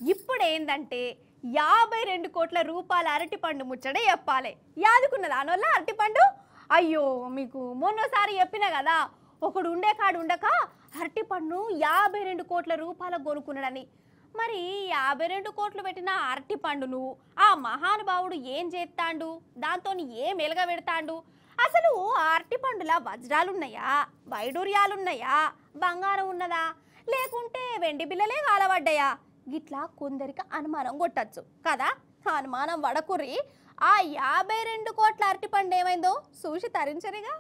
ఇప్పుడు ఏందంటే 52 కోట్ల రూపాయల అరటిపండు ముచ్చట చెప్పాలి. యాదుకున్నదా అనోళ్ళ అరటిపండు? అయ్యో మీకు మొన్నోసారి చెప్పిన కదా, ఒకడు ఉండే కాడు ఉండక అరటిపండు 52 కోట్ల రూపాయలకు కొనుక్కున్నాడని. మరి 52 కోట్లు పెట్టిన అరటిపండును ఆ మహానుభావుడు ఏం చేస్తాండు, దాంతో ఏం ఎలగబెడతాండు? అసలు ఆ అరటిపండులా వజ్రాలున్నాయా, వైడూర్యాలున్నాయా, బంగారం ఉన్నదా, లేకుంటే వెండి బిల్లలే కాలబడ్డాయా? గిట్లా కొందరికి అనుమానం కొట్టచ్చు కదా. అనుమానం వడకుర్రి ఆ 52 కోట్ల అరటిపండు ఏమైందో చూసి తరించరిగా.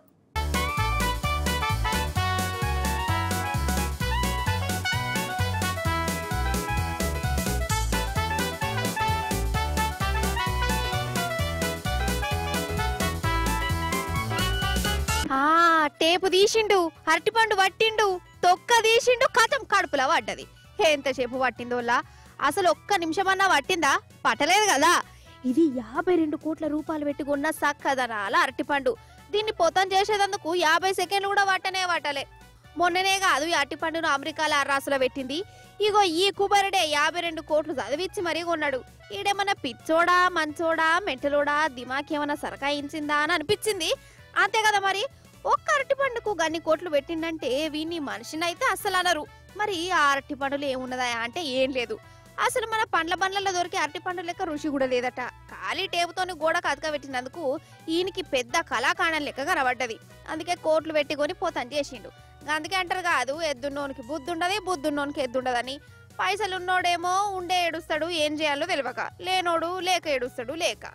టేపు తీసిండు, అరటిపండు పట్టిండు, తొక్క తీసిండు, కథం కడుపులా పడ్డది. ఎంతసేపు పట్టిందోలా? అసలు ఒక్క నిమిషమన్నా పట్టిందా? పట్టలేదు కదా. ఇది 52 కోట్ల రూపాయలు పెట్టి కొన్న సక్కదనాల అరటిపండు. దీన్ని పొతం చేసేందుకు 50 సెకండ్లు కూడా పట్టలే. మొన్ననే కాదు ఈ అరటిపండును అమెరికాలో అర్రాసులో పెట్టింది. ఇగో ఈ కుబరుడే 52 కోట్లు చదివిచ్చి మరీ కొన్నాడు. ఈడేమన్నా పిచ్చోడా, మంచోడా, మెంటలోడా, దిమాకేమన్నా సరకాయించిందా అని అనిపించింది. అంతే కదా మరి. ఒక్క అరటిపండుకు గన్ని కోట్లు పెట్టిండంటే వీన్ని మనిషినైతే అస్సలు అనరు. మరి ఆ అరటి పండులు ఏమున్నదా అంటే ఏం లేదు. అసలు మన పండ్ల బండ్లలో దొరికే అరటి పండు లెక్క రుచి కూడా లేదట. ఖాళీ టేపుతోని గోడకు అతకబెట్టినందుకు ఈయనకి పెద్ద కళాకాండం లెక్క కనబడ్డది. అందుకే కోట్లు పెట్టుకొని పోతాను చేసిండు. అందుకే అంటారు కాదు, ఎద్దున్నోనికి బుద్ధుండదు, బుద్ధున్నోనికి ఎద్దుండదని. పైసలున్నోడేమో ఉండే ఏడుస్తాడు, ఏం చేయాలో తెలియక, లేనోడు లేక ఏడుస్తాడు లేక.